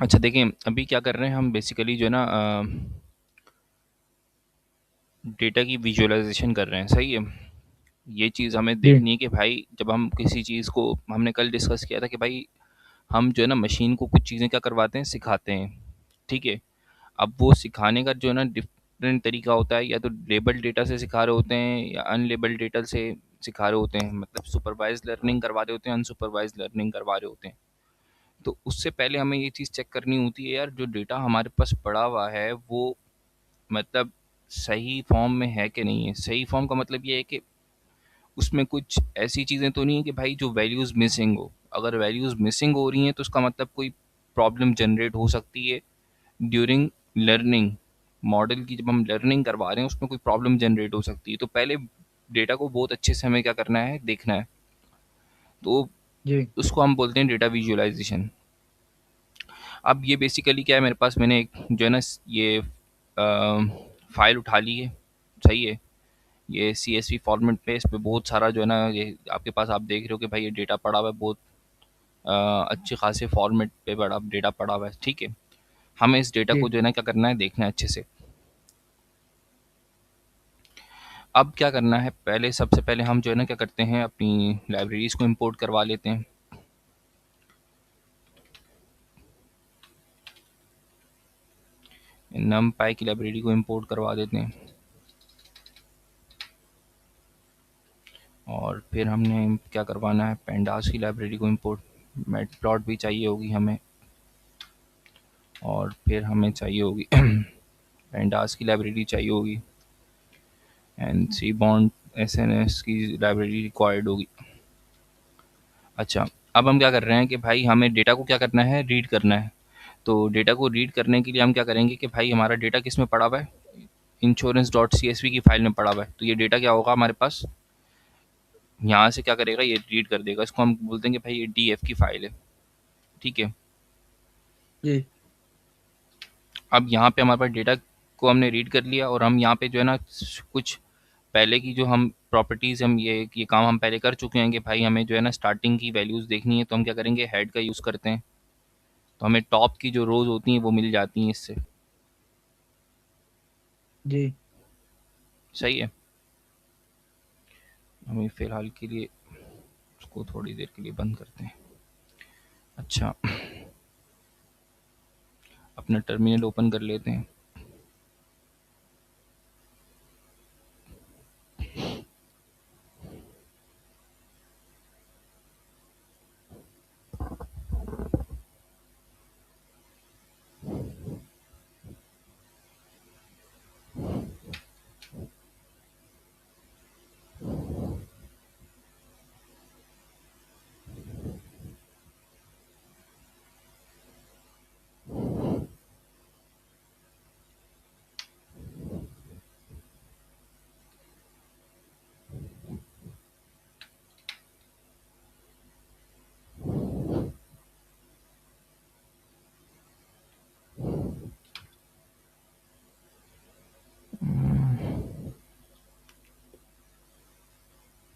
अच्छा देखें, अभी क्या कर रहे हैं हम बेसिकली जो है ना डेटा की विजुअलाइजेशन कर रहे हैं, सही है। ये चीज़ हमें जी। देखनी है कि भाई जब हम किसी चीज़ को, हमने कल डिस्कस किया था कि भाई हम जो है ना मशीन को कुछ चीज़ें क्या करवाते हैं, सिखाते हैं, ठीक है। अब वो सिखाने का जो है ना डिफरेंट तरीका होता है, या तो लेबल डेटा से सिखा रहे होते हैं या अनलेबल डेटा से सिखा रहे होते हैं, मतलब सुपरवाइज लर्निंग करवा रहे होते हैं, अनसुपरवाइज लर्निंग करवा रहे होते हैं। तो उससे पहले हमें ये चीज़ चेक करनी होती है यार, जो डेटा हमारे पास पड़ा हुआ है वो मतलब सही फॉर्म में है कि नहीं है। सही फॉर्म का मतलब ये है कि उसमें कुछ ऐसी चीज़ें तो नहीं है कि भाई जो वैल्यूज़ मिसिंग हो। अगर वैल्यूज़ मिसिंग हो रही हैं तो उसका मतलब कोई प्रॉब्लम जनरेट हो सकती है ड्यूरिंग लर्निंग। मॉडल की जब हम लर्निंग करवा रहे हैं उसमें कोई प्रॉब्लम जनरेट हो सकती है। तो पहले डेटा को बहुत अच्छे से हमें क्या करना है, देखना है। तो जी। उसको हम बोलते हैं डेटा विजुअलाइजेशन। अब ये बेसिकली क्या है, मेरे पास मैंने एक जो है ना ये फाइल उठा ली है, सही है। ये CSV फॉर्मेट पे, इस पे बहुत सारा जो है ना, ये आपके पास आप देख रहे हो कि भाई ये डेटा पड़ा हुआ है बहुत अच्छे खासे फॉर्मेट पे बड़ा डेटा पड़ा हुआ है, ठीक है। हमें इस डेटा को जी। जो है ना क्या करना है, देखना है अच्छे से। अब क्या करना है, पहले सबसे पहले हम जो है ना क्या करते हैं, अपनी लाइब्रेरीज को इंपोर्ट करवा लेते हैं। NumPy की लाइब्रेरी को इंपोर्ट करवा देते हैं, और फिर हमने क्या करवाना है, पेंडास की लाइब्रेरी को इंपोर्ट, मैटप्लॉट भी चाहिए होगी हमें, और फिर हमें चाहिए होगी पेंडास की लाइब्रेरी चाहिए होगी, एंड सी बॉन्ड SNS की लाइब्रेरी रिक्वायर्ड होगी। अच्छा, अब हम क्या कर रहे हैं कि भाई हमें डेटा को क्या करना है, रीड करना है। तो डेटा को रीड करने के लिए हम क्या करेंगे कि भाई हमारा डेटा किस में पड़ा हुआ है, इंश्योरेंस डॉट CSV की फाइल में पड़ा हुआ है। तो ये डेटा क्या होगा हमारे पास, यहाँ से क्या करेगा, ये रीड कर देगा। इसको हम बोलते हैं कि भाई ये DF की फाइल है, ठीक है। जी। अब यहाँ पे हमारे पास डेटा को हमने रीड कर लिया, और हम यहाँ पे जो है ना कुछ पहले की जो हम प्रॉपर्टीज़, हम ये काम हम पहले कर चुके हैं कि भाई हमें जो है ना स्टार्टिंग की वैल्यूज़ देखनी है। तो हम क्या करेंगे, हेड का यूज़ करते हैं। तो हमें टॉप की जो रोज़ होती हैं वो मिल जाती हैं इससे, जी। सही है। हमें फ़िलहाल के लिए उसको थोड़ी देर के लिए बंद करते हैं। अच्छा, अपना टर्मिनल ओपन कर लेते हैं।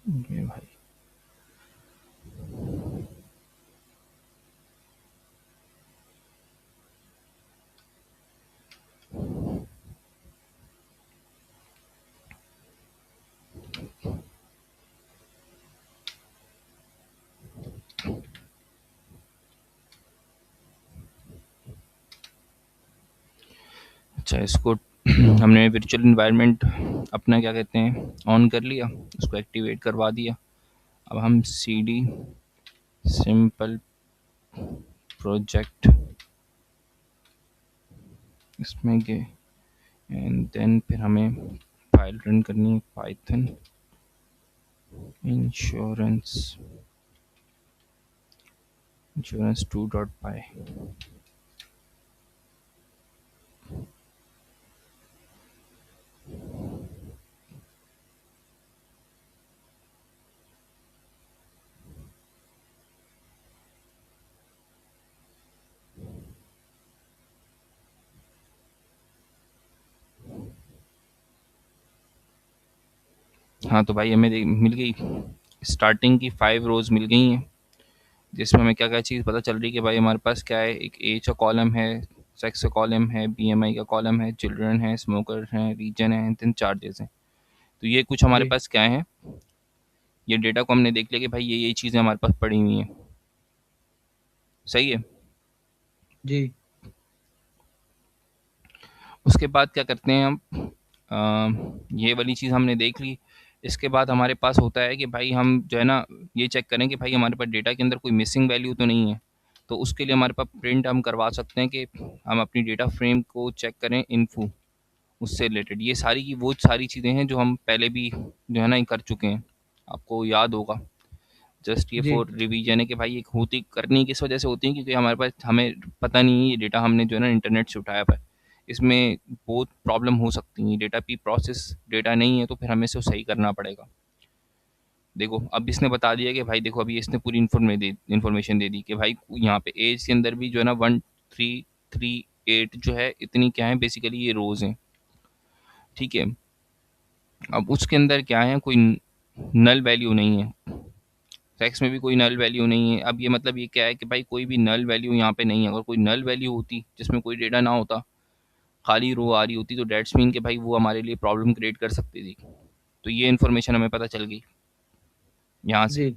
ये भाई, अच्छा इसको हमने वर्चुअल इन्वायरमेंट अपना क्या कहते हैं ऑन कर लिया, उसको एक्टिवेट करवा दिया। अब हम CD सिंपल प्रोजेक्ट इसमें गए, एंड देन फिर हमें फाइल रन करनी है, पाइथन इंश्योरेंस इंश्योरेंस 2.py। हाँ तो भाई हमें मिल गई, स्टार्टिंग की 5 रोज मिल गई हैं। जिसमें हमें क्या-क्या चीज़ पता चल रही है कि भाई हमारे पास क्या है, एक एज का कॉलम है, सेक्स का कॉलम है, बीएमआई का कॉलम है, चिल्ड्रन है, स्मोकर हैं, रीजन है, देन चार्जेस हैं। तो ये कुछ हमारे जी पास क्या है, ये डेटा को हमने देख लिया कि भाई ये चीज़ें हमारे पास पड़ी हुई हैं। सही है। जी उसके बाद क्या करते हैं हम, ये वाली चीज़ हमने देख ली। इसके बाद हमारे पास होता है कि भाई हम जो है ना, ये चेक करें कि भाई हमारे पास डेटा के अंदर कोई मिसिंग वैल्यू तो नहीं है। तो उसके लिए हमारे पास प्रिंट हम करवा सकते हैं कि हम अपनी डेटा फ्रेम को चेक करें इन्फो, उससे रिलेटेड। ये सारी की वो सारी चीज़ें हैं जो हम पहले भी जो है ना कर चुके हैं, आपको याद होगा। जस्ट ये जी फॉर रिवीजन है कि भाई ये होती करनी किस वजह से होती है, क्योंकि हमारे पास हमें पता नहीं है ये डेटा हमने जो है ना इंटरनेट से उठाया हुआ है। इसमें बहुत प्रॉब्लम हो सकती है, डेटा की प्रोसेस डेटा नहीं है तो फिर हमें इसे सही करना पड़ेगा। देखो अब इसने बता दिया कि भाई देखो अभी इसने पूरी इन्फॉर्मेशन दे दी कि भाई यहाँ पे एज के अंदर भी जो है ना 1338 जो है इतनी क्या है, बेसिकली ये रोज हैं। ठीक है। अब उसके अंदर क्या है, कोई नल वैल्यू नहीं है, सेक्स में भी कोई नल वैल्यू नहीं है। अब ये मतलब ये क्या है कि भाई कोई भी नल वैल्यू यहाँ पे नहीं है। अगर कोई नल वैल्यू होती जिसमें कोई डेटा ना होता, खाली रो आ रही होती, तो डेट्स मीन कि भाई वो हमारे लिए प्रॉब्लम क्रिएट कर सकती थी। तो ये इन्फॉर्मेशन हमें पता चल गई यहाँ से। जी।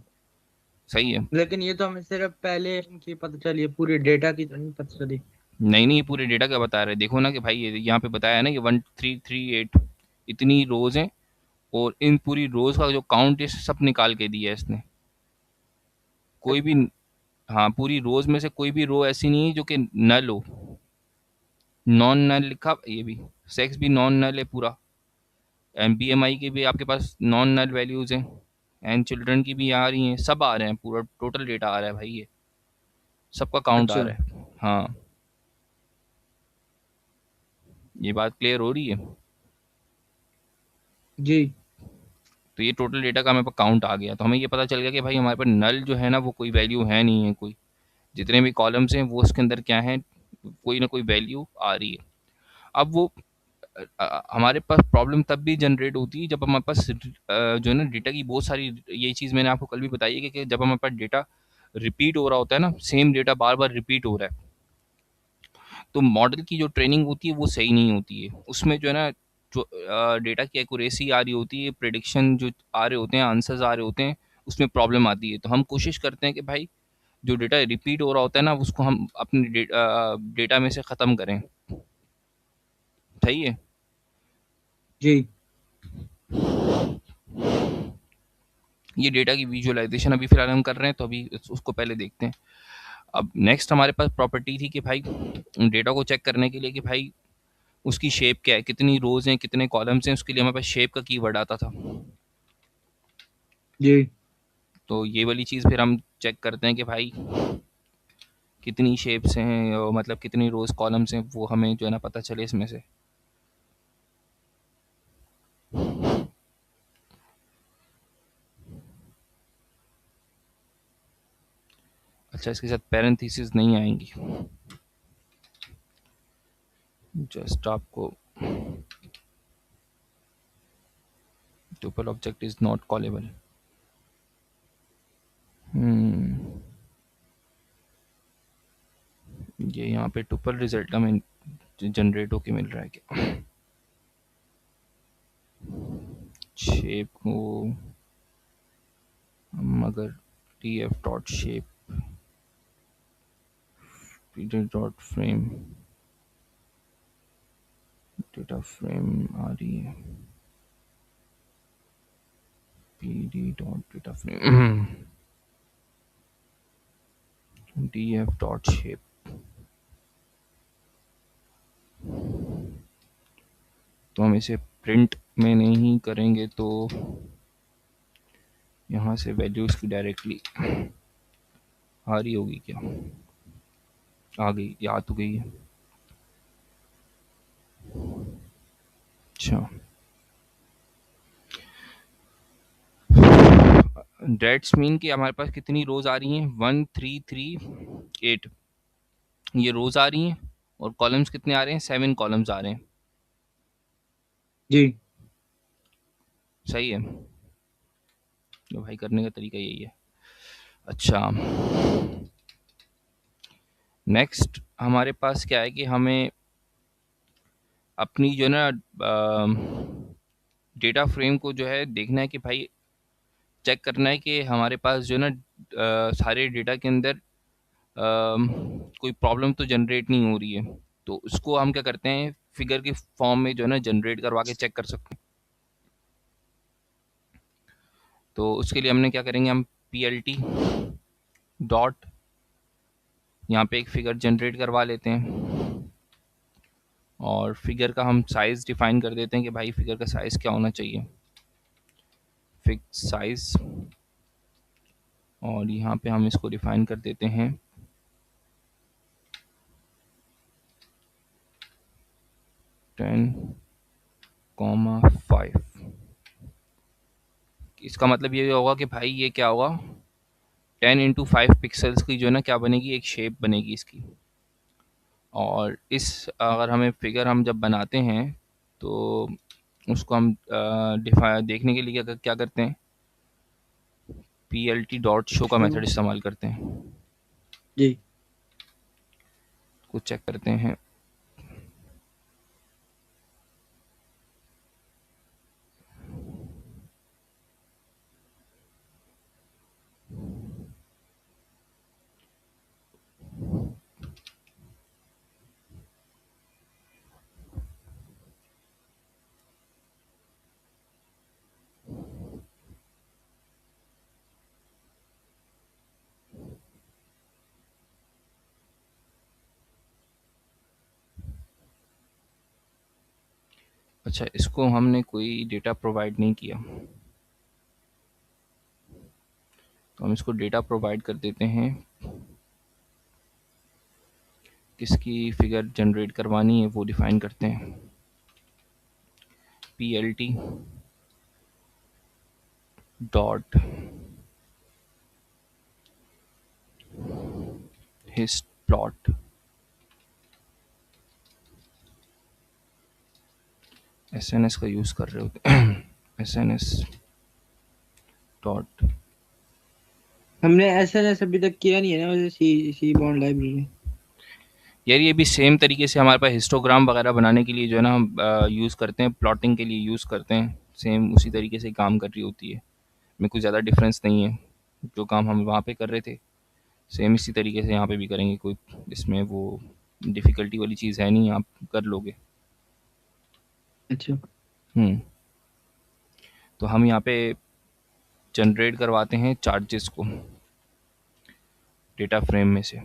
सही है। लेकिन ये तो हमें सिर्फ पहले की पता चली है, पूरी डेटा की तो नहीं पता चली। नहीं नहीं, ये पूरे डेटा का बता रहे हैं। देखो ना कि भाई ये यहाँ पे बताया है ना कि 1338 इतनी रोज हैं, और इन पूरी रोज का जो काउंट है सब निकाल के दिया है इसने। कोई भी, अच्छा। हाँ पूरी रोज में से कोई भी रो ऐसी नहीं है जो कि नल हो। नॉन नल लिखा ये भी, सेक्स भी नॉन नल है पूरा, बीएमआई की भी आपके पास नॉन नल वैल्यूज हैं, एंड चिल्ड्रन की भी आ रही हैं, सब आ रहे हैं, पूरा टोटल डेटा आ रहा है भाई, ये सबका काउंट आ अच्छा। रहा है। हाँ, ये बात क्लियर हो रही है। जी तो ये टोटल डेटा का हमें पास काउंट आ गया, तो हमें ये पता चल गया कि भाई हमारे पास नल जो है ना वो कोई वैल्यू है नहीं है कोई। जितने भी कॉलम्स हैं वो उसके अंदर क्या है, कोई ना कोई वैल्यू आ रही है। अब वो हमारे पास प्रॉब्लम तब भी जनरेट होती है जब हमारे पास जो है ना डेटा की बहुत सारी, ये चीज़ मैंने आपको कल भी बताई है कि जब हमारे पास डेटा रिपीट हो रहा होता है ना, सेम डेटा बार बार रिपीट हो रहा है, तो मॉडल की जो ट्रेनिंग होती है वो सही नहीं होती है। उसमें जो है ना, जो डेटा की एक्यूरेसी आ रही होती है, प्रिडिक्शन जो आ रहे होते हैं, आंसर्स आ रहे होते हैं, उसमें प्रॉब्लम आती है। तो हम कोशिश करते हैं कि भाई जो डेटा रिपीट हो रहा होता है ना उसको हम अपने डेटा में से ख़त्म करें। सही है। जी ये डेटा की विजुअलाइजेशन अभी फिलहाल हम कर रहे हैं, तो अभी उसको पहले देखते हैं। अब नेक्स्ट हमारे पास प्रॉपर्टी थी कि भाई डेटा को चेक करने के लिए कि भाई उसकी शेप क्या है, कितनी रोज हैं, कितने कॉलम्स हैं, उसके लिए हमारे पास शेप का कीवर्ड आता था। जी तो ये वाली चीज़ फिर हम चेक करते हैं कि भाई कितनी शेप्स हैं, और मतलब कितनी रोज कॉलम्स हैं, वो हमें जो है ना पता चले इसमें से। अच्छा, इसके साथ पैरेंथेसिस नहीं आएंगी, जस्ट आपको tuple object is not callable. ये यहाँ पे ट्यूपल रिजल्ट हमें जनरेट होके मिल रहा है क्या, शेप को हम अगर T F dot shape dot frame, data frame आ रही है, P D dot data frame D F dot shape, तो हम इसे प्रिंट में नहीं करेंगे तो यहाँ से वैल्यूज की डायरेक्टली आ रही होगी क्या, आ गई, याद तो गई है। अच्छा, डेट्स मीन कि हमारे पास कितनी रोज आ रही हैं, 1338 ये रोज आ रही हैं, और कॉलम्स कितने आ रहे हैं, 7 कॉलम्स आ रहे हैं। जी सही है। तो भाई करने का तरीका यही है। अच्छा, नेक्स्ट हमारे पास क्या है कि हमें अपनी जो है ना डेटा फ्रेम को जो है देखना है कि भाई चेक करना है कि हमारे पास जो है ना सारे डेटा के अंदर कोई प्रॉब्लम तो जनरेट नहीं हो रही है। तो उसको हम क्या करते हैं, फिगर के फॉर्म में जो है ना जनरेट करवा के चेक कर सकते हैं। तो उसके लिए हमने क्या करेंगे, हम पी एल टी डॉट यहाँ पे एक फिगर जनरेट करवा लेते हैं और फिगर का हम साइज़ डिफाइन कर देते हैं कि भाई फिगर का साइज़ क्या होना चाहिए, फिक्स साइज़। और यहाँ पे हम इसको डिफाइन कर देते हैं 10,5। इसका मतलब ये होगा कि भाई ये क्या होगा, 10 × 5 पिक्सल्स की जो है ना क्या बनेगी, एक शेप बनेगी इसकी। और इस अगर हमें फिगर हम जब बनाते हैं तो उसको हम डिफा देखने के लिए क्या क्या करते हैं, P L T dot show का मेथड इस्तेमाल करते हैं। जी। कुछ चेक करते हैं। अच्छा, इसको हमने कोई डेटा प्रोवाइड नहीं किया, तो हम इसको डेटा प्रोवाइड कर देते हैं। किसकी फिगर जनरेट करवानी है वो डिफाइन करते हैं, P L T dot hist plot. S N S का यूज़ कर रहे होते एस एन एस डॉट। हमने एसएनएस अभी तक किया नहीं है ना, वैसे सी सी बॉन्ड लाइब्रेरी। यार ये भी सेम तरीके से हमारे पास हिस्टोग्राम वगैरह बनाने के लिए जो है ना हम यूज़ करते हैं, प्लॉटिंग के लिए यूज़ करते हैं, सेम उसी तरीके से काम कर रही होती है। में कुछ ज़्यादा डिफरेंस नहीं है, जो काम हम वहाँ पे कर रहे थे सेम इसी तरीके से यहाँ पे भी करेंगे। कोई इसमें वो डिफ़िकल्टी वाली चीज़ है नहीं, आप कर लोगे। अच्छा। हम्म। तो हम यहाँ पे जनरेट करवाते हैं चार्जेस को डेटा फ्रेम में से।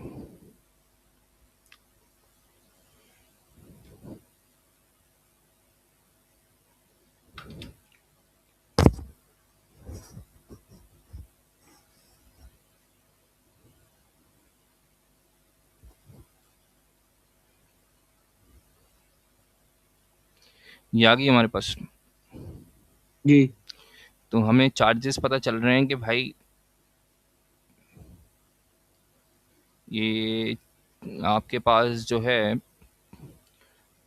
ये आ गई हमारे पास। जी। तो हमें चार्जेस पता चल रहे हैं कि भाई ये आपके पास जो है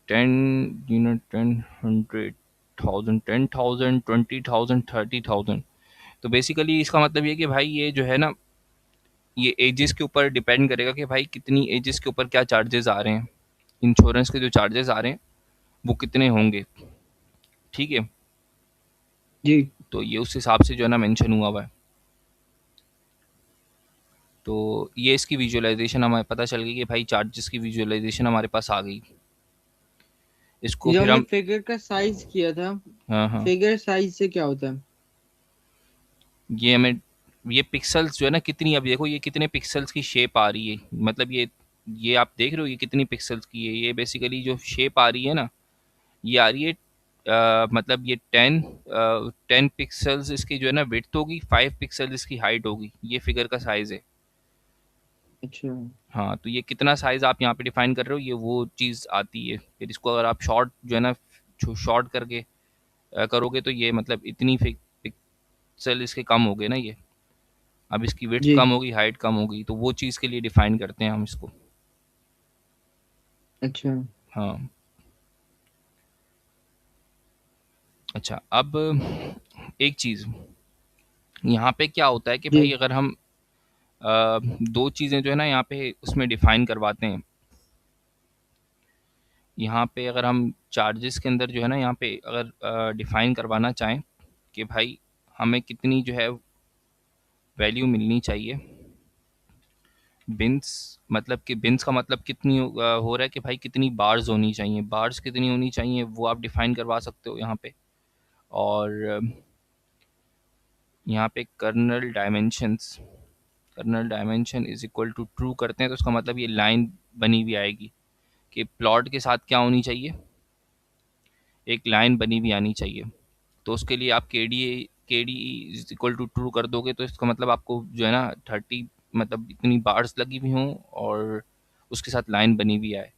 10 10 100,000 10,000 20,000 30,000। तो बेसिकली इसका मतलब ये कि भाई ये जो है ना, ये एजेस के ऊपर डिपेंड करेगा कि भाई कितनी एजेस के ऊपर क्या चार्जेस आ रहे हैं, इंश्योरेंस के जो चार्जेस आ रहे हैं वो कितने होंगे। ठीक है, जी। तो ये उस हिसाब से जो है ना मेंशन हुआ है। तो ये इसकी विजुअलाइजेशन हमें पता चल गई कि भाई चार्जेस की विजुअलाइजेशन हमारे पास आ गई। इसको जो फिर हमने हम, फिगर का साइज किया था, हाँ हाँ, फिगर साइज से क्या होता है? ये हमें ये पिक्सल्स जो है ना कितनी, अब देखो ये कितने पिक्सल्स की शेप आ रही है, मतलब ये आप देख रहे हो ये कितनी पिक्सल्स की है। ये बेसिकली जो शेप आ रही है ना, ये आ रही है मतलब ये 10 पिक्सल्स इसकी जो है ना विड्थ होगी, 5 पिक्सल इसकी हाइट होगी। ये फिगर का साइज़ है। अच्छा। हाँ, तो ये कितना साइज़ आप यहाँ पे डिफाइन कर रहे हो, ये वो चीज़ आती है। फिर इसको अगर आप शॉर्ट जो है ना शॉर्ट करके करोगे तो ये मतलब इतनी पिक्सल इसके कम हो गए ना ये। अब इसकी विड्थ जी। कम होगी, हाइट कम होगी, तो वो चीज़ के लिए डिफाइन करते हैं हम इसको। अच्छा। हाँ। अच्छा, अब एक चीज़ यहाँ पे क्या होता है कि भाई जी। अगर हम दो चीज़ें जो है ना यहाँ पे उसमें डिफाइन करवाते हैं। यहाँ पे अगर हम चार्जेस के अंदर जो है ना यहाँ पे अगर डिफाइन करवाना चाहें कि भाई हमें कितनी जो है वैल्यू मिलनी चाहिए, बिन्स मतलब कि बिन्स का मतलब कितनी हो रहा है कि भाई कितनी बार्स होनी चाहिए, बार्स कितनी होनी चाहिए वो आप डिफाइन करवा सकते हो यहाँ पे। और यहाँ पे kernel dimension is equal to true करते हैं तो उसका मतलब ये लाइन बनी हुई आएगी कि प्लॉट के साथ क्या होनी चाहिए, एक लाइन बनी हुई आनी चाहिए। तो उसके लिए आप K D is equal to true कर दोगे तो इसका मतलब आपको जो है ना 30 मतलब इतनी बार्स लगी हुई हों और उसके साथ लाइन बनी हुई आए।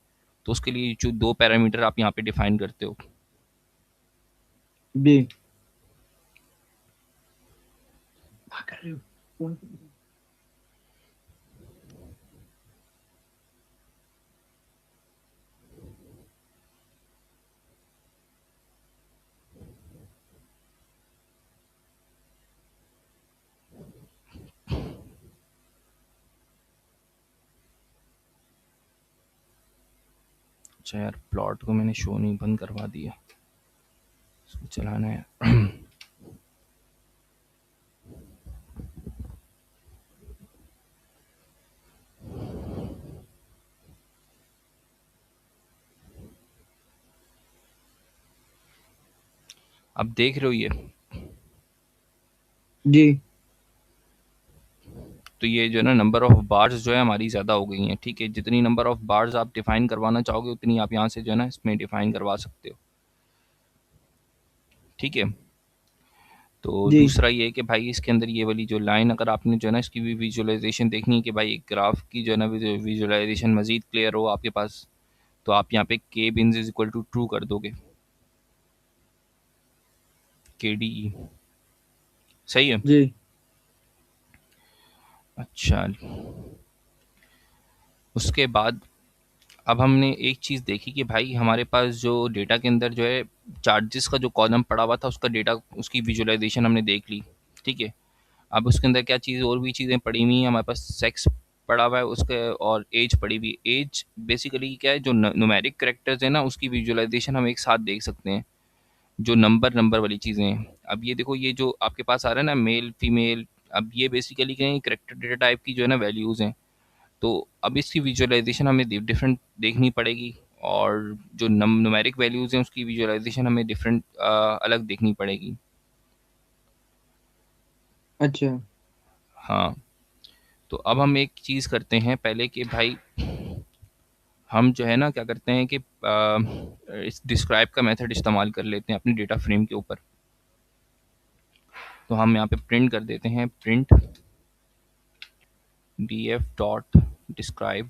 तो उसके लिए जो दो पैरामीटर आप यहाँ पे डिफाइन करते हो। जी। क्या कर रहे हो? अच्छा यार, प्लॉट को मैंने शो नहीं बंद करवा दिया, इसको चलाना है। अब देख रहे हो ये, जी। तो ये जो है ना नंबर ऑफ बार्स जो है हमारी ज़्यादा हो गई हैं। ठीक है, जितनी नंबर ऑफ बार्स आप डिफाइन करवाना चाहोगे उतनी आप यहाँ से जो है ना इसमें डिफाइन करवा सकते हो। ठीक है, तो जी। दूसरा ये है कि भाई इसके अंदर ये वाली जो लाइन अगर आपने जो है ना इसकी भी विजुअलाइजेशन देखनी है कि भाई एक ग्राफ की जो है ना विजुअलाइजेशन मजीद क्लियर हो आपके पास, तो आप यहाँ पे के bins is equal to true कर दोगे, के डी ई। सही है। जी। अच्छा, उसके बाद अब हमने एक चीज़ देखी कि भाई हमारे पास जो डेटा के अंदर जो है चार्जेस का जो कॉलम पड़ा हुआ था उसका डेटा उसकी विजुअलाइजेशन हमने देख ली। ठीक है, अब उसके अंदर क्या चीज़ और भी चीज़ें पड़ी हुई हैं, हमारे पास सेक्स पड़ा हुआ है उसके और एज पड़ी हुई है। एज बेसिकली क्या है, जो न्यूमेरिक करेक्टर्स है ना उसकी विजुअलाइजेशन हम एक साथ देख सकते हैं, जो नंबर नंबर वाली चीज़ें हैं। अब ये देखो, ये जो आपके पास आ रहा है ना मेल फीमेल, अब ये बेसिकली क्या है, करेक्टर डेटा टाइप की जो है ना वैल्यूज़ हैं। तो अब इसकी विजुअलाइजेशन हमें डिफरेंट देखनी पड़ेगी, और जो न्यूमेरिक वैल्यूज़ हैं उसकी विजुअलाइजेशन हमें डिफरेंट अलग देखनी पड़ेगी। अच्छा। हाँ, तो अब हम एक चीज़ करते हैं पहले कि भाई हम जो है ना क्या करते हैं कि इस डिस्क्राइब का मेथड इस्तेमाल कर लेते हैं अपनी डेटा फ्रेम के ऊपर। तो हम यहाँ पे प्रिंट कर देते हैं, print D F dot describe,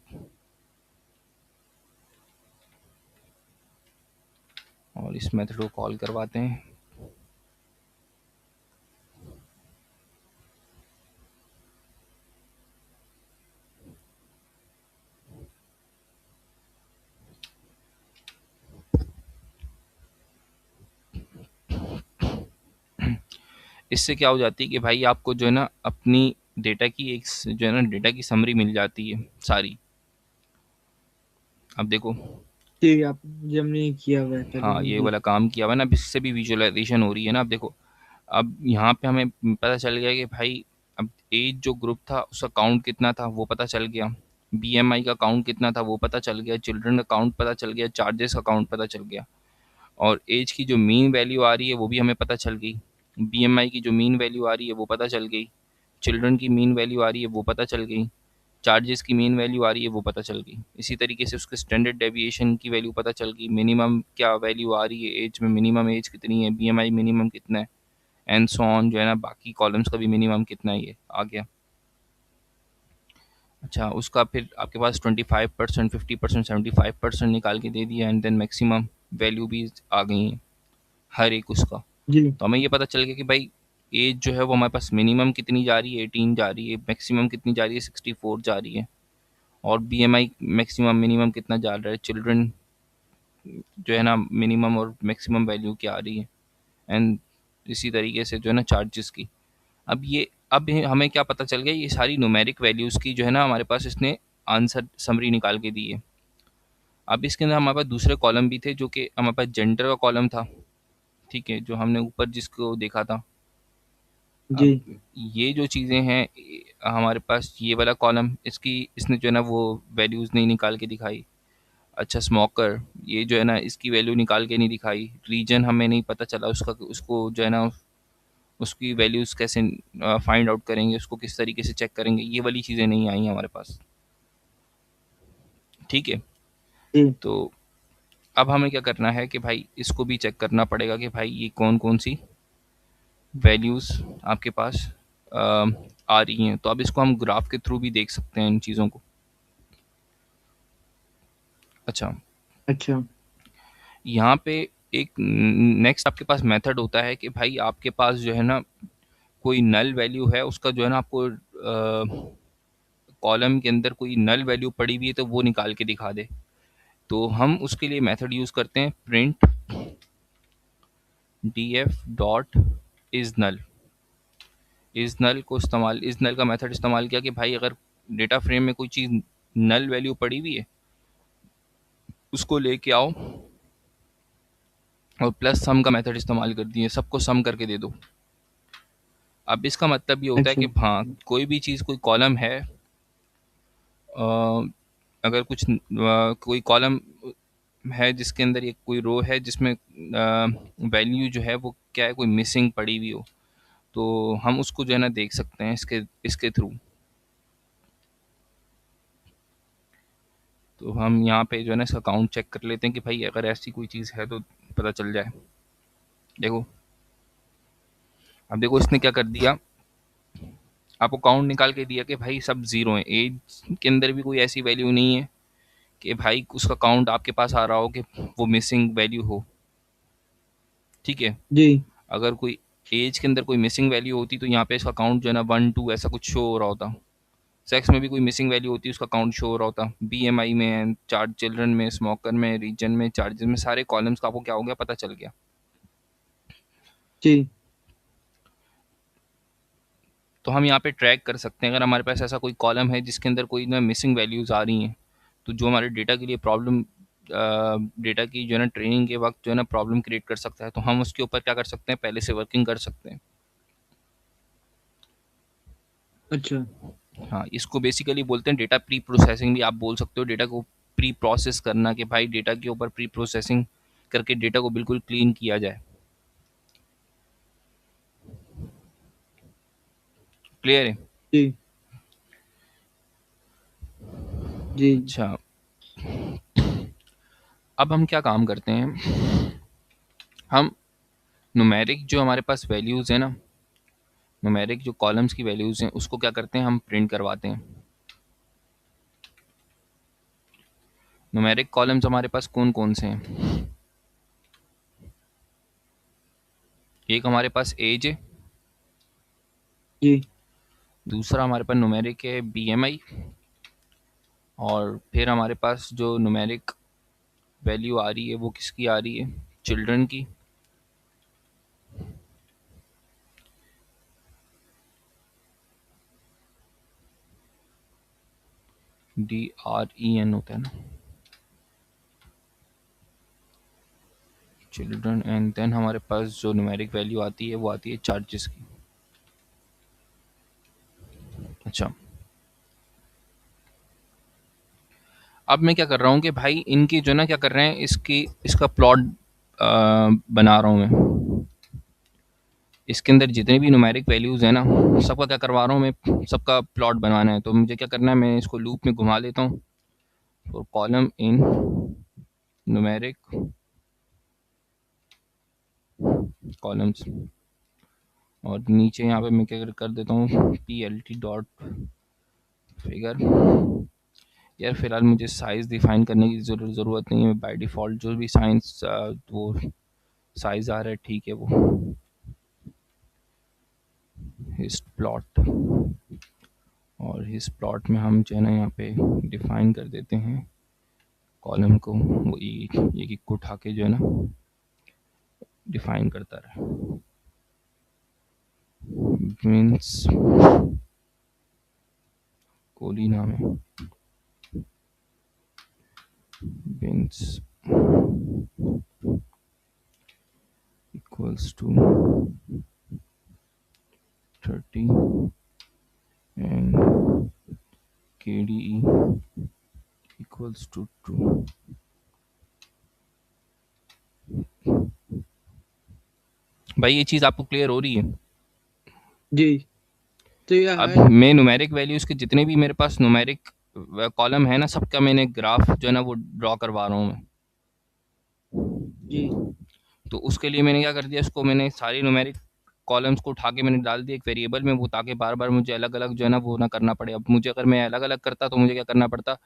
और इस मेथड को कॉल करवाते हैं। इससे क्या हो जाती है कि भाई आपको जो है ना अपनी डेटा की एक जो है ना डेटा की समरी मिल जाती है सारी। अब देखो, जी, आप जब नहीं किया हुआ है पहले हाँ से। ये जी। वाला काम किया हुआ है ना, अब इससे भी विजुअलाइजेशन हो रही है ना। अब देखो, अब यहाँ पे हमें पता चल गया कि भाई अब एज जो ग्रुप था उसका काउंट कितना था वो पता चल गया, बीएमआई का काउंट कितना था वो पता चल गया, चिल्ड्रन का काउंट पता चल गया, चार्जेस का काउंट पता चल गया, और एज की जो मीन वैल्यू आ रही है वो भी हमें पता चल गई, बीएमआई की जो मीन वैल्यू आ रही है वो पता चल गई, चिल्ड्रन की मीन वैल्यू आ रही है वो पता चल गई, चार्जेस की मीन वैल्यू आ रही है वो पता चल गई। इसी तरीके से उसके स्टैंडर्ड डेविएशन की वैल्यू पता चल गई, मिनिमम क्या वैल्यू आ रही है एज में, मिनिमम एज कितनी है, बीएमआई मिनिमम कितना है, एंड सो ऑन जो है ना बाकी कॉलम्स का भी मिनिमम कितना है ये आ गया। अच्छा, उसका फिर आपके पास 25%, 50%, 75% निकाल के दे दिया, एंड देन मैक्सिमम वैल्यू भी आ गई हैं हर एक उसका। जी। तो हमें ये पता चल गया कि भाई एज जो है वो हमारे पास मिनिमम कितनी जा रही है, 18 जा रही है, मैक्सिमम कितनी जा रही है, 64 जा रही है, और बीएमआई मैक्सिमम मिनिमम कितना जा रहा है, चिल्ड्रन जो है ना मिनिमम और मैक्सिमम वैल्यू क्या आ रही है, एंड इसी तरीके से जो है ना चार्जेस की। अब ये अब हमें क्या पता चल गया, ये सारी न्यूमेरिक वैल्यूज़ की जो है ना हमारे पास इसने आंसर समरी निकाल के दी है। अब इसके अंदर हमारे पास दूसरे कॉलम भी थे जो कि हमारे पास जेंडर का कॉलम था, ठीक है, जो हमने ऊपर जिसको देखा था। जी। अब ये जो चीज़ें हैं हमारे पास ये वाला कॉलम, इसकी इसने जो है ना वो वैल्यूज़ नहीं निकाल के दिखाई। अच्छा, स्मोकर, ये जो है ना इसकी वैल्यू निकाल के नहीं दिखाई। रीजन हमें नहीं पता चला उसका, उसको जो है ना उसकी वैल्यूज़ कैसे फाइंड आउट करेंगे, उसको किस तरीके से चेक करेंगे, ये वाली चीज़ें नहीं आई हमारे पास, ठीक है। जी। तो अब हमें क्या करना है कि भाई इसको भी चेक करना पड़ेगा कि भाई ये कौन कौन सी वैल्यूज़ आपके पास अ, आ रही हैं। तो अब इसको हम ग्राफ के थ्रू भी देख सकते हैं इन चीज़ों को। अच्छा, अच्छा। यहाँ पे एक नेक्स्ट आपके पास मेथड होता है कि भाई आपके पास जो है ना कोई नल वैल्यू है, उसका जो है ना आपको कॉलम के अंदर कोई नल वैल्यू पड़ी हुई है तो वो निकाल के दिखा दे। तो हम उसके लिए मेथड यूज़ करते हैं print df dot is null. Is null को इस्तेमाल, इज़ नल का मेथड इस्तेमाल किया कि भाई अगर डेटा फ्रेम में कोई चीज़ नल वैल्यू पड़ी हुई है, उसको लेके आओ और प्लस सम का मेथड इस्तेमाल कर दिए, सबको सम करके दे दो। अब इसका मतलब ये होता है अच्छा। कि हाँ, कोई भी चीज़, कोई कॉलम है, अ, अगर कुछ कोई कॉलम है जिसके अंदर एक कोई रो है जिसमें वैल्यू जो है वो क्या है, कोई मिसिंग पड़ी हुई हो, तो हम उसको जो है ना देख सकते हैं इसके इसके थ्रू। तो हम यहाँ पे जो है ना इसका काउंट चेक कर लेते हैं कि भाई अगर ऐसी कोई चीज़ है तो पता चल जाए। देखो, अब देखो इसने क्या कर दिया, आपको काउंट निकाल के दिया कि भाई सब ज़ीरो हैं, एज के अंदर भी कोई ऐसी वैल्यू नहीं है कि भाई उसका काउंट आपके पास आ रहा हो कि वो मिसिंग वैल्यू हो, ठीक है। जी। अगर कोई एज के अंदर कोई मिसिंग वैल्यू होती तो यहाँ पे इसका काउंट जो है ना 1 2 ऐसा कुछ शो हो रहा होता। सेक्स में भी कोई मिसिंग वैल्यू होती, उसका काउंट शो हो रहा होता। बीएमआई में, चार्ज चिल्ड्रन में, स्मोकर में, रीजन में, चार्जेस में, सारे कॉलम्स का आपको क्या हो गया, पता चल गया। जी। तो हम यहाँ पे ट्रैक कर सकते हैं अगर हमारे पास ऐसा कोई कॉलम है जिसके अंदर कोई ना मिसिंग वैल्यूज़ आ रही हैं, तो जो हमारे डेटा के लिए प्रॉब्लम, डेटा की जो है ना ट्रेनिंग के वक्त जो है ना प्रॉब्लम क्रिएट कर सकता है, तो हम उसके ऊपर क्या कर सकते हैं, पहले से वर्किंग कर सकते हैं। अच्छा। हाँ, इसको बेसिकली बोलते हैं डेटा प्री प्रोसेसिंग भी आप बोल सकते हो। डेटा को प्री प्रोसेस करना कि भाई डेटा के ऊपर प्री प्रोसेसिंग करके डेटा को बिल्कुल क्लीन किया जाए। क्लियर है? जी। जी। अच्छा, अब हम क्या काम करते हैं, हम न्यूमेरिक जो हमारे पास वैल्यूज़ है ना, न्यूमेरिक जो कॉलम्स की वैल्यूज़ हैं उसको क्या करते हैं, हम प्रिंट करवाते हैं। न्यूमेरिक कॉलम्स हमारे पास कौन कौन से हैं, एक हमारे पास एज है, जी। दूसरा हमारे पास न्यूमेरिक है बीएमआई, और फिर हमारे पास जो न्यूमेरिक वैल्यू आ रही है वो किसकी आ रही है, चिल्ड्रन की। DREN होता है ना, चिल्ड्रन। एंड देन हमारे पास जो न्यूमेरिक वैल्यू आती है वो आती है चार्जेस की। अच्छा, अब मैं क्या कर रहा हूँ कि भाई इनकी जो ना क्या कर रहे हैं, इसकी इसका प्लॉट बना रहा हूँ मैं। इसके अंदर जितने भी न्यूमेरिक वैल्यूज़ हैं ना, सबका क्या करवा रहा हूँ मैं, सबका प्लॉट बनाना है। तो मुझे क्या करना है, मैं इसको लूप में घुमा लेता हूँ। तो कॉलम इन न्यूमेरिक कॉलम्स, और नीचे यहाँ पे मैं क्या कर देता हूँ, PLT डॉट फिगर। यार फिलहाल मुझे साइज़ डिफाइन करने की ज़रूरत नहीं है, बाय डिफ़ॉल्ट जो भी साइंस वो साइज़ आ रहा है ठीक है वो। हिस्ट प्लॉट, और इस प्लॉट में हम जो है ना यहाँ पे डिफाइन कर देते हैं कॉलम को, वो एक एक को उठा के जो है ना डिफाइन करता रहे। मीन्स कोहली नाम है, means equals to 30 and KDE equals to 2. भाई ये चीज़ आपको क्लियर हो रही है? जी। तो ये अब है। मैं न्यूमेरिक वैल्यूज़ के जितने भी मेरे पास न्यूमेरिक कॉलम है ना, सबका मैंने ग्राफ जो है ना वो ड्रॉ करवा रहा हूँ मैं। जी तो उसके लिए मैंने क्या कर दिया, इसको मैंने सारी न्यूमेरिक कॉलम्स को उठा के मैंने डाल दिया एक वेरिएबल में, वो ताकि बार बार मुझे अलग अलग जो है ना वो ना करना पड़े। अब मुझे अगर मैं अलग अलग करता तो मुझे क्या करना पड़ता,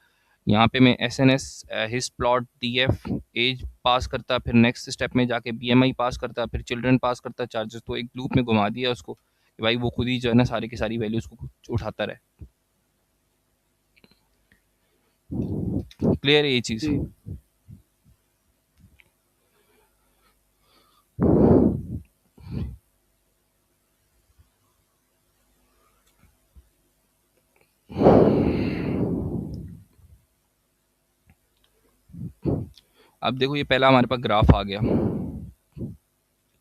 यहाँ पे मैं S N S histplot D F as pass करता, फिर नेक्स्ट स्टेप में जाके बी एम आई पास करता, फिर चिल्ड्रन पास करता, चार्जेस। तो एक लूप में घुमा दिया उसको कि भाई वो खुद ही जो है ना सारी की सारी वैल्यूज को उठाता रहे। क्लियर है ये चीज़? जी अब देखो ये पहला हमारे पास ग्राफ आ गया,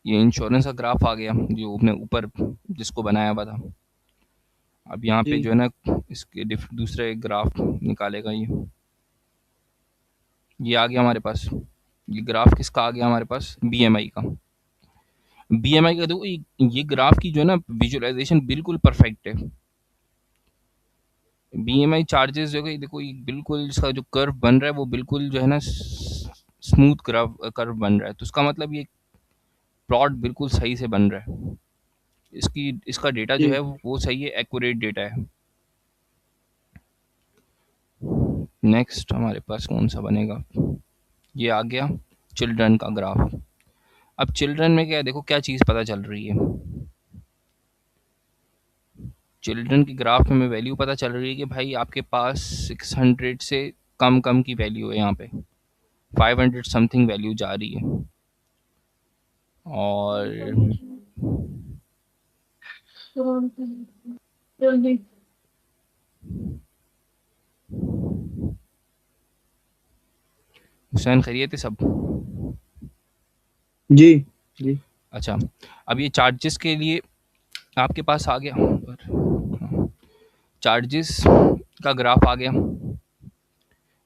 ये इंश्योरेंस का ग्राफ आ गया जो अपने ऊपर जिसको बनाया हुआ था। अब यहाँ पे जी जो है ना इसके दूसरा एक ग्राफ निकालेगा ये आ गया हमारे पास। ये ग्राफ किसका आ गया हमारे पास, बीएमआई का। बीएमआई का देखो ये ग्राफ की जो है ना विजुअलाइजेशन बिल्कुल परफेक्ट है। बीएमआई चार्जेस जो है देखो ये बिल्कुल इसका जो कर्व बन रहा है वो बिल्कुल जो है ना स्मूथ कर्व कर्व बन रहा है, तो इसका मतलब ये प्लॉट बिल्कुल सही से बन रहा है। इसकी इसका डेटा जो है जी वो सही है, एक्यूरेट डेटा है। नेक्स्ट हमारे पास कौन सा बनेगा, ये आ गया चिल्ड्रन का ग्राफ। अब चिल्ड्रन में क्या है, देखो क्या चीज़ पता चल रही है, चिल्ड्रन की ग्राफ में वैल्यू पता चल रही है कि भाई आपके पास 600 से कम कम की वैल्यू है, यहाँ पे 500 समथिंग वैल्यू जा रही है। और हुसैन खैरियत है सब? जी जी अच्छा, अब ये चार्जेस के लिए आपके पास आ गया, चार्जेस का ग्राफ आ गया।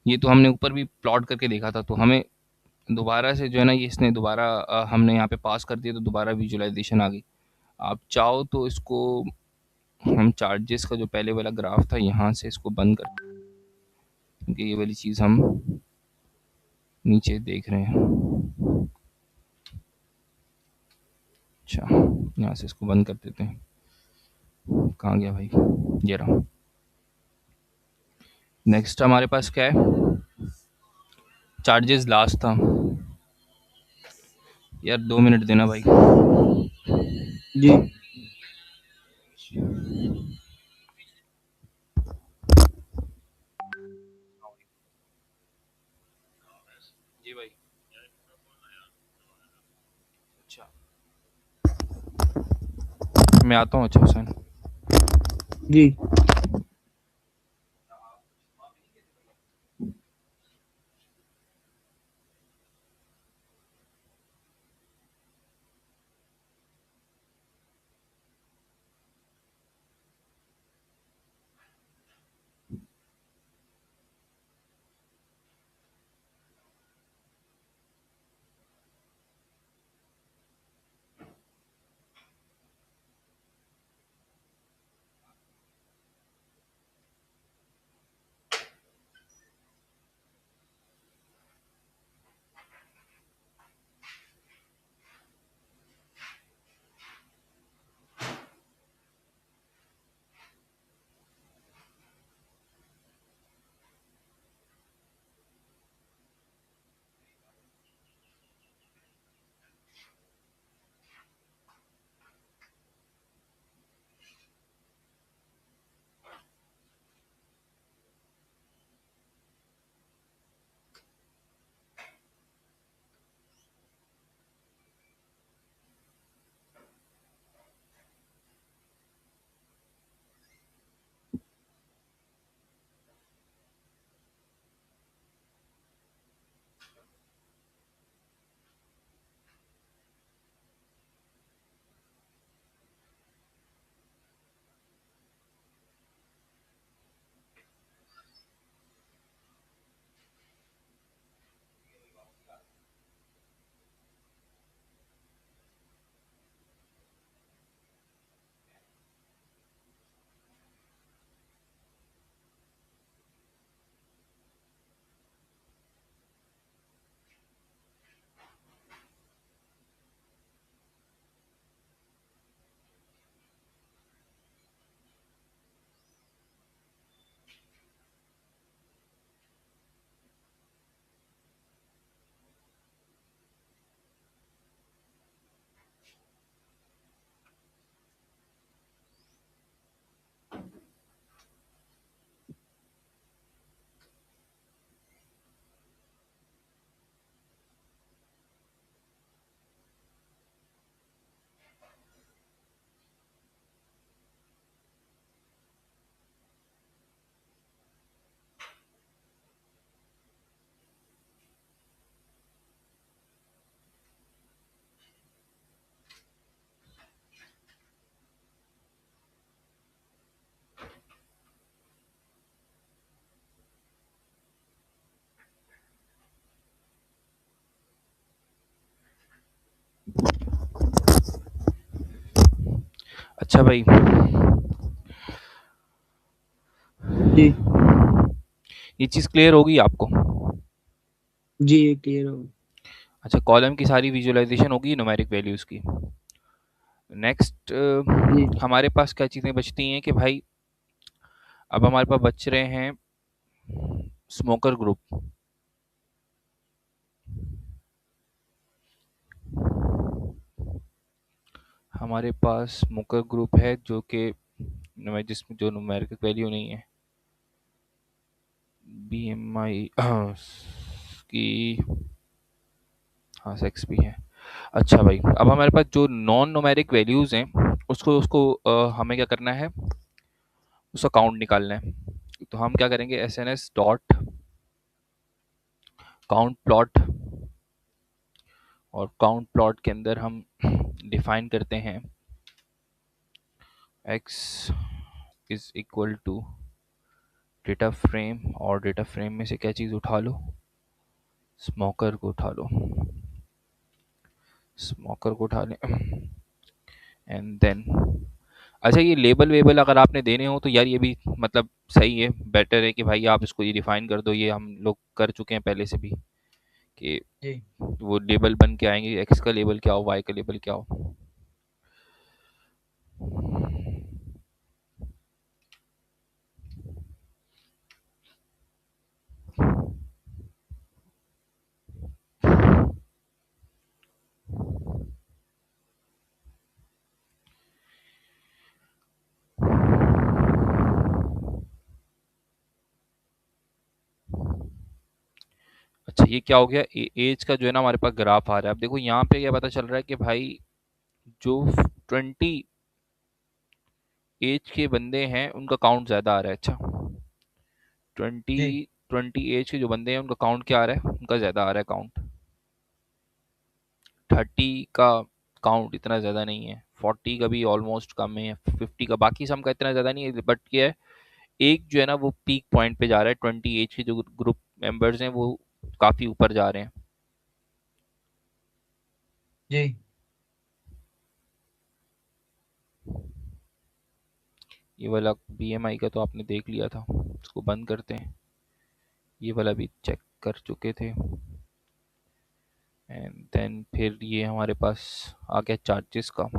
ये तो हमने ऊपर भी प्लॉट करके देखा था, तो हमें दोबारा से जो है ना ये इसने दोबारा हमने यहाँ पे पास कर दिया तो दोबारा विजुअलाइजेशन आ गई। आप चाहो तो इसको हम चार्जेस का जो पहले वाला ग्राफ था यहाँ से इसको बंद कर, क्योंकि ये वाली चीज़ हम नीचे देख रहे हैं। अच्छा, यहाँ से इसको बंद कर देते हैं। कहाँ गया भाई, ये रहा। नेक्स्ट हमारे पास क्या है, चार्जेस लास्ट था। यार 2 मिनट देना भाई। जी जी भाई। अच्छा मैं आता हूँ। अच्छा हुसैन, जी अच्छा भाई, जी। ये चीज़ क्लियर होगी आपको? जी, ये क्लियर हो। अच्छा, कॉलम की सारी विजुअलाइजेशन होगी न्यूमेरिक वैल्यूज़ की। नेक्स्ट जी। हमारे पास क्या चीज़ें बचती हैं कि भाई अब हमारे पास बच रहे हैं स्मोकर ग्रुप। हमारे पास स्मोकर ग्रुप है जो कि जिसमें जो न्यूमेरिक वैल्यू नहीं है, बी एम आई की, हाँ सेक्स भी है। अच्छा भाई, अब हमारे पास जो नॉन न्यूमेरिक वैल्यूज़ हैं उसको उसको हमें क्या करना है, उसका काउंट निकालना है। तो हम क्या करेंगे, S N S dot count plot, और काउंट प्लॉट के अंदर हम डिफाइन करते हैं x is equal to data frame, और डेटा फ्रेम में से क्या चीज़ उठा लो, स्मोकर को उठा लो, स्मोकर को उठा लें, एंड देन अच्छा ये लेबल वेबल अगर आपने देने हो तो यार ये भी मतलब सही है, बेटर है कि भाई आप इसको ये डिफाइन कर दो, ये हम लोग कर चुके हैं पहले से भी कि जी। वो लेबल बन के आएंगे, एक्स का लेबल क्या हो, वाई का लेबल क्या हो। अच्छा ये क्या हो गया, एज का जो है ना हमारे पास ग्राफ आ रहा है। अब देखो यहाँ पे क्या पता चल रहा है कि भाई जो 20 एज के बंदे हैं उनका काउंट ज़्यादा आ रहा है। अच्छा, ट्वेंटी जी। 20 एज के जो बंदे हैं उनका काउंट क्या आ रहा है, उनका ज़्यादा आ रहा है काउंट। 30 का काउंट इतना ज़्यादा नहीं है, 40 का भी ऑलमोस्ट कम है, 50 का, बाकी सब का इतना ज़्यादा नहीं है, बट क्या है, एक जो है ना वो पीक पॉइंट पे जा रहा है, 20 एज के जो ग्रुप मेंबर्स हैं वो काफ़ी ऊपर जा रहे हैं। जी। ये वाला बीएमआई का तो आपने देख लिया था, इसको बंद करते हैं, ये वाला भी चेक कर चुके थे। एंड देन फिर ये हमारे पास आ गया चार्जेस का,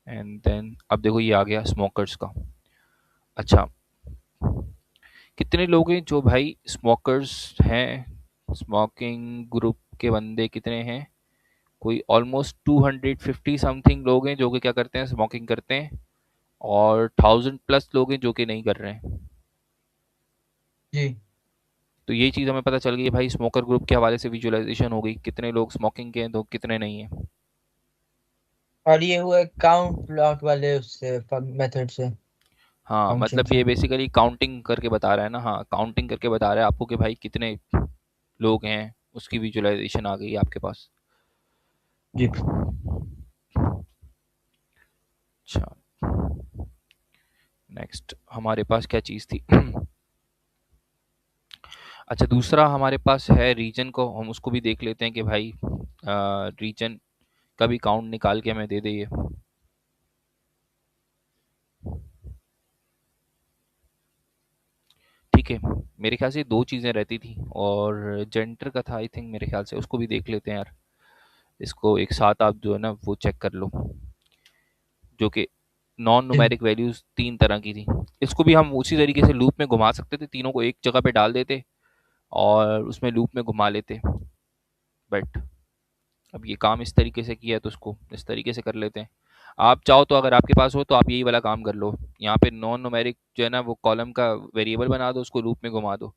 एंड देन अब देखो ये आ गया स्मोकर्स का। अच्छा, कितने लोग हैं जो भाई स्मोकर्स हैं, स्मोकिंग ग्रुप के बंदे कितने हैं, कोई ऑलमोस्ट 250 समथिंग लोग हैं जो कि क्या करते हैं, स्मोकिंग करते हैं, और 1000+ लोग हैं जो कि नहीं कर रहे हैं। जी। तो ये चीज़ हमें पता चल गई है भाई, स्मोकर ग्रुप के हवाले से विजुअलाइजेशन हो गई, कितने लोग स्मोकिंग के हैं तो कितने नहीं है। और ये हुआ काउंट प्लॉट वाले उससे मेथड से, हाँ फंक्शन मतलब से। ये बेसिकली काउंटिंग करके बता रहा है ना, हाँ काउंटिंग करके बता रहा है आपको कि भाई कितने लोग हैं, उसकी विजुअलाइजेशन आ गई है आपके पास। जी। अच्छा, नेक्स्ट हमारे पास क्या चीज़ थी अच्छा दूसरा हमारे पास है रीजन को, हम उसको भी देख लेते हैं कि भाई रीजन का भी काउंट निकाल के हमें दे दे ये। ठीक है, मेरे ख्याल से दो चीज़ें रहती थी, और जेंडर का था आई थिंक, मेरे ख्याल से उसको भी देख लेते हैं यार, इसको एक साथ आप जो है ना वो चेक कर लो, जो कि नॉन जी। न्यूमेरिक वैल्यूज तीन तरह की थी। इसको भी हम उसी तरीके से लूप में घुमा सकते थे, तीनों को एक जगह पे डाल देते और उसमें लूप में घुमा लेते, बट अब ये काम इस तरीके से किया है तो उसको इस तरीके से कर लेते हैं। आप चाहो तो अगर आपके पास हो तो आप यही वाला काम कर लो, यहाँ पे नॉन न्यूमेरिक जो है ना वो कॉलम का वेरिएबल बना दो, उसको लूप में घुमा दो,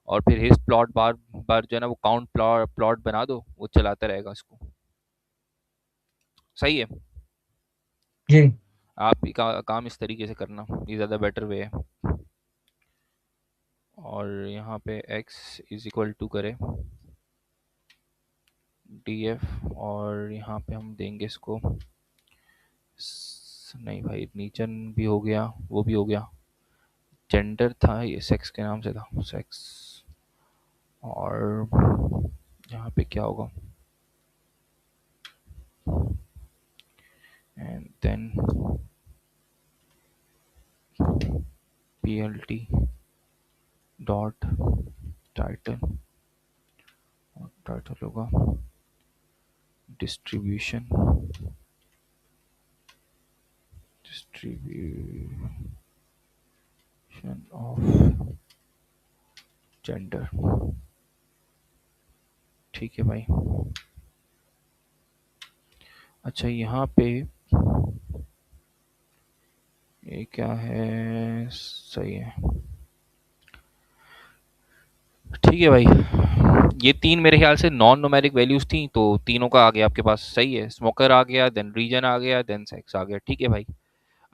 और फिर हिस प्लॉट बार बार जो है ना वो काउंट प्लॉट प्लॉट बना दो, वो चलाता रहेगा इसको। सही है, जी। आप भी काम इस तरीके से करना, ये ज़्यादा बेटर वे है। और यहाँ पे x इज इक्वल टू करें df, और यहाँ पे हम देंगे इसको नहीं भाई, नीचन भी हो गया, वो भी हो गया, जेंडर था ये सेक्स के नाम से था, सेक्स, और यहाँ पे क्या होगा, and then plt dot title, और title होगा distribution distribution of gender। ठीक है भाई। अच्छा यहाँ पे ये क्या है, सही है, ठीक है भाई। ये तीन मेरे ख्याल से नॉन न्यूमेरिक वैल्यूज थी, तो तीनों का आ गया आपके पास, सही है। स्मोकर आ गया, देन रीजन आ गया, देन सेक्स आ गया, ठीक है भाई।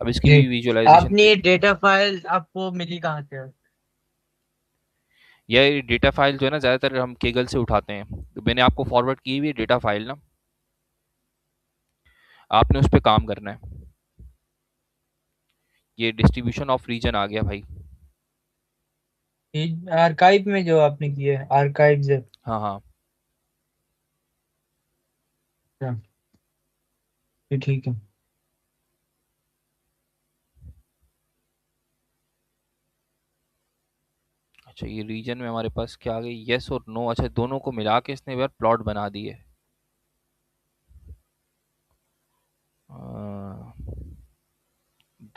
अब इसकी जी। भी विजुअलाइजेशन। आपने ये डेटा फाइल आपको मिली कहाँ से? यह डेटा फाइल जो है ना, ज़्यादातर हम केगल से उठाते हैं, तो मैंने आपको फॉरवर्ड की हुई डेटा फाइल ना, आपने उस पर काम करना है। ये डिस्ट्रीब्यूशन ऑफ रीजन आ गया भाई। आर्काइव में जो आपने किया है, आर्काइव से? हाँ हाँ। अच्छा, ये ठीक है। अच्छा ये रीजन में हमारे पास क्या आ गई, यस और नो। अच्छा दोनों को मिला के इसने यार प्लॉट बना दिए।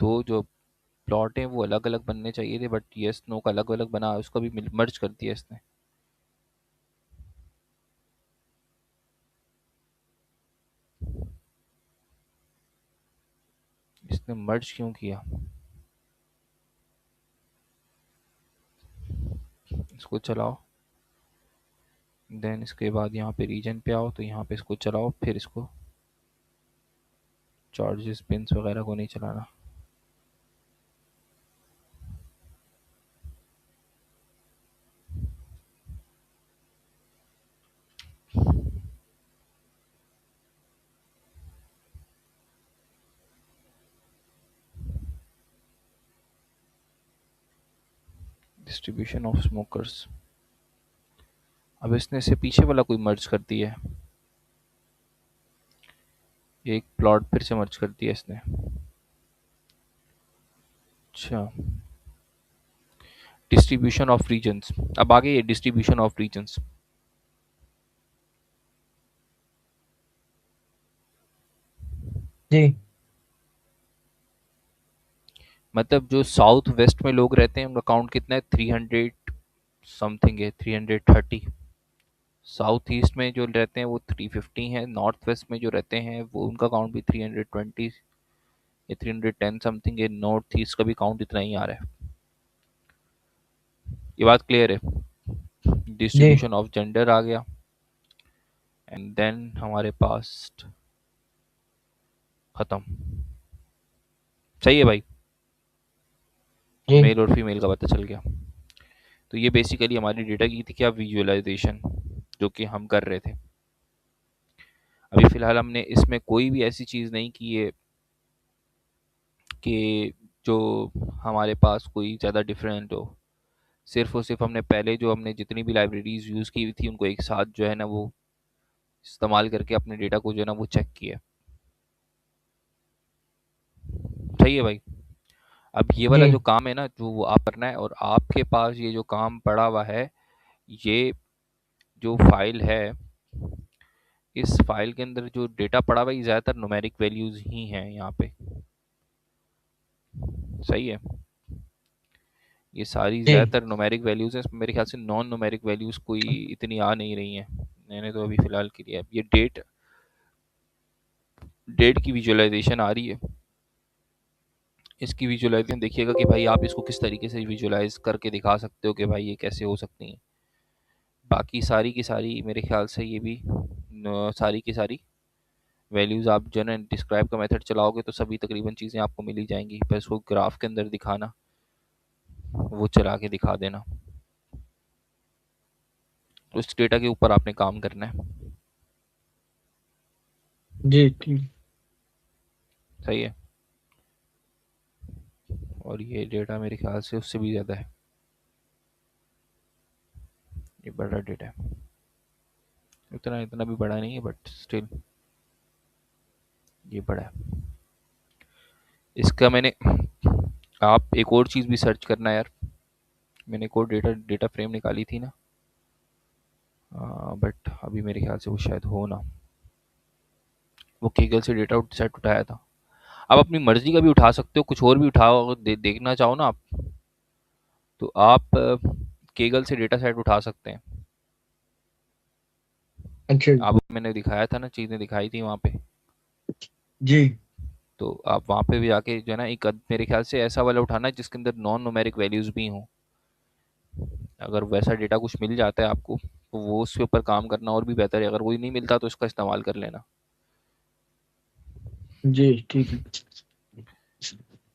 दो जो प्लॉट हैं वो अलग अलग बनने चाहिए थे, बट यस नो का अलग अलग बना, उसको भी मर्ज कर दिया इसने। इसने मर्ज क्यों किया? इसको चलाओ, देन इसके बाद यहाँ पे रीजन पे आओ, तो यहाँ पे इसको चलाओ, फिर इसको चार्जेस पिंस वगैरह को नहीं चलाना। Distribution of smokers. अब इसने से पीछे वाला कोई मर्ज कर दिया है, एक प्लॉट फिर से मर्ज कर दिया इसने। अच्छा, डिस्ट्रीब्यूशन ऑफ रीजन्स। अब आगे ये डिस्ट्रीब्यूशन ऑफ रीजन्स, जी मतलब जो साउथ वेस्ट में लोग रहते हैं उनका काउंट कितना है, 300 समथिंग है, 330। साउथ ईस्ट में जो रहते हैं वो 350 है, नॉर्थ वेस्ट में जो रहते हैं वो उनका काउंट भी 320 या 310 समथिंग है, नॉर्थ ईस्ट का भी काउंट इतना ही आ रहा है। ये बात क्लियर है? जी डिस्ट्रीब्यूशन ऑफ जेंडर आ गया, एंड देन हमारे पास खत्म। सही है भाई, जी मेल और फीमेल का पता चल गया। तो ये बेसिकली हमारी डेटा की थी क्या, विजुअलाइजेशन, जो कि हम कर रहे थे। अभी फिलहाल हमने इसमें कोई भी ऐसी चीज़ नहीं की है कि जो हमारे पास कोई ज़्यादा डिफरेंट हो। सिर्फ और सिर्फ हमने पहले जो हमने जितनी भी लाइब्रेरीज यूज़ की हुई थी उनको एक साथ जो है ना वो इस्तेमाल करके अपने डेटा को जो है ना वो चेक किया। सही है भाई। अब ये जी वाला जो काम है ना, जो वो आप करना है, और आपके पास ये जो काम पड़ा हुआ है, ये जो फाइल है, इस फाइल के अंदर जो डेटा पड़ा हुआ है ये ज़्यादातर न्यूमेरिक वैल्यूज़ ही हैं यहाँ पे। सही है, ये सारी जी ज़्यादातर न्यूमेरिक वैल्यूज़ हैं, इसमें मेरे ख्याल से नॉन न्यूमेरिक वैल्यूज़ कोई इतनी आ नहीं रही हैं। मैंने तो अभी फ़िलहाल के लिए अब ये डेट डेट की विजुअलाइजेशन आ रही है। इसकी विजुअलाइजेशन देखिएगा कि भाई आप इसको किस तरीके से विजुअलाइज करके दिखा सकते हो कि भाई ये कैसे हो सकती हैं। बाकी सारी की सारी मेरे ख्याल से ये भी सारी की सारी वैल्यूज़ आप जो है ना डिस्क्राइब का मेथड चलाओगे तो सभी तकरीबन चीज़ें आपको मिल ही जाएंगी, बस उसको ग्राफ के अंदर दिखाना, वो चला के दिखा देना। तो इस डेटा के ऊपर आपने काम करना है। जी ठीक। सही है, और ये डेटा मेरे ख्याल से उससे भी ज़्यादा है, ये बड़ा डेटा है। इतना इतना भी बड़ा नहीं है, बट स्टिल ये बड़ा है। इसका मैंने, आप एक और चीज़ भी सर्च करना यार, मैंने एक और डेटा डेटा फ्रेम निकाली थी ना, बट अभी मेरे ख्याल से वो शायद हो ना, वो केगल से डेटा सेट उठाया था। आप अपनी मर्जी का भी उठा सकते हो, कुछ और भी उठाओ, अगर देखना चाहो ना आप, तो आप केगल से डेटा सेट उठा सकते हैं। अच्छा आप, मैंने दिखाया था ना, चीज़ें दिखाई थी वहाँ पे, जी। तो आप वहाँ पे भी जाके जो है ना, एक मेरे ख्याल से ऐसा वाला उठाना है जिसके अंदर नॉन न्यूमेरिक वैल्यूज़ भी हों। अगर वैसा डेटा कुछ मिल जाता है आपको, तो वो उसके ऊपर काम करना और भी बेहतर है, अगर वही नहीं मिलता तो इसका इस्तेमाल कर लेना। जी ठीक है।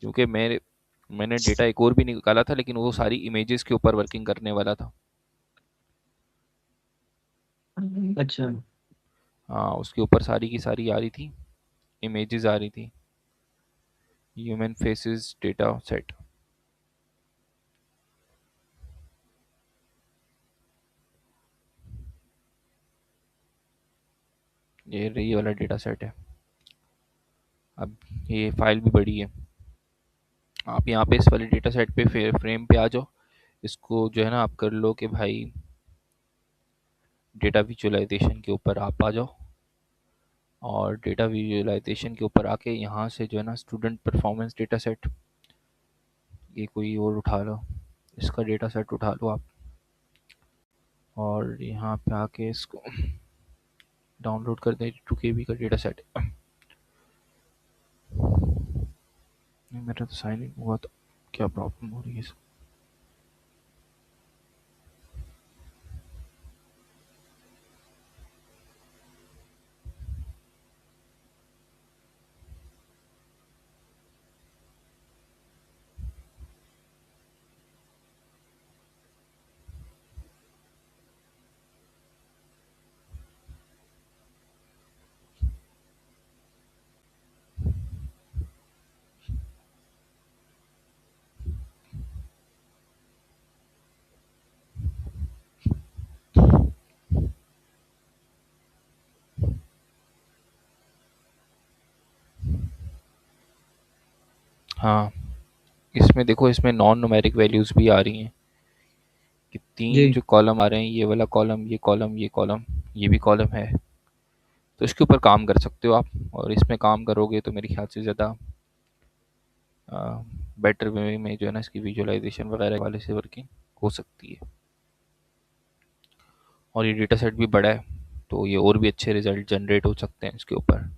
क्योंकि मैंने डेटा एक और भी निकाला था, लेकिन वो सारी इमेजेस के ऊपर वर्किंग करने वाला था। अच्छा हाँ, उसके ऊपर सारी की सारी आ रही थी, इमेजेस आ रही थी, ह्यूमन फेसेस डेटा सेट, ये वाला डेटा सेट है। अब ये फाइल भी बड़ी है। आप यहाँ पे इस वाले डेटा सेट पे फ्रेम पे आ जाओ, इसको जो है ना आप कर लो कि भाई डेटा विजुअलाइजेशन के ऊपर आप आ जाओ, और डेटा विजुअलाइजेशन के ऊपर आके यहाँ से जो है ना स्टूडेंट परफॉर्मेंस डेटा सेट, ये कोई और उठा लो, इसका डेटा सेट उठा लो आप, और यहाँ पे आके इसको डाउनलोड कर दें, 2 KB का डेटा सेट। मेरा तो साइन इन हुआ, तो क्या प्रॉब्लम हो रही है? हाँ, इसमें देखो, इसमें नॉन न्यूमेरिक वैल्यूज़ भी आ रही हैं, कि 3 जी। जो कॉलम आ रहे हैं, ये वाला कॉलम, ये कॉलम, ये कॉलम, ये भी कॉलम है। तो इसके ऊपर काम कर सकते हो आप, और इसमें काम करोगे तो मेरे ख्याल से ज़्यादा बेटर वे में जो है ना इसकी विजुअलाइजेशन वगैरह वाले से वर्किंग हो सकती है। और ये डेटा सेट भी बड़ा है, तो ये और भी अच्छे रिजल्ट जनरेट हो सकते हैं इसके ऊपर।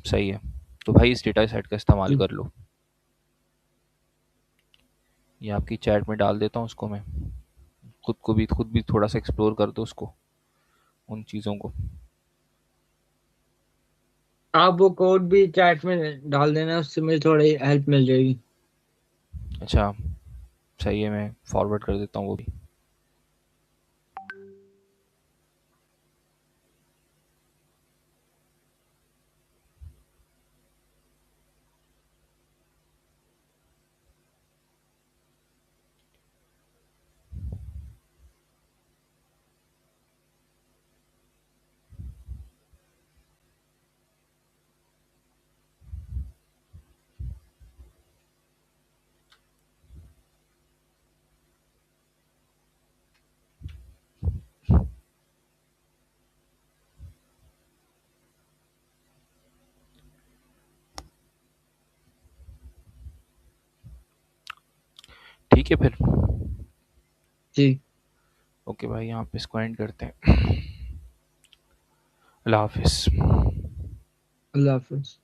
सही है, तो भाई इस डेटा सेट का इस्तेमाल जी कर लो। ये आपकी चैट में डाल देता हूँ उसको मैं, खुद भी थोड़ा सा एक्सप्लोर कर दो उसको, उन चीज़ों को। आप वो कोड भी चैट में डाल देना, उससे मुझे थोड़ी हेल्प मिल जाएगी। अच्छा, सही है, मैं फॉरवर्ड कर देता हूँ वो भी। ठीक है फिर। जी। ओके भाई, यहाँ पे इसको एंड करते हैं। अल्लाह हाफिज़। अल्लाह हाफिज।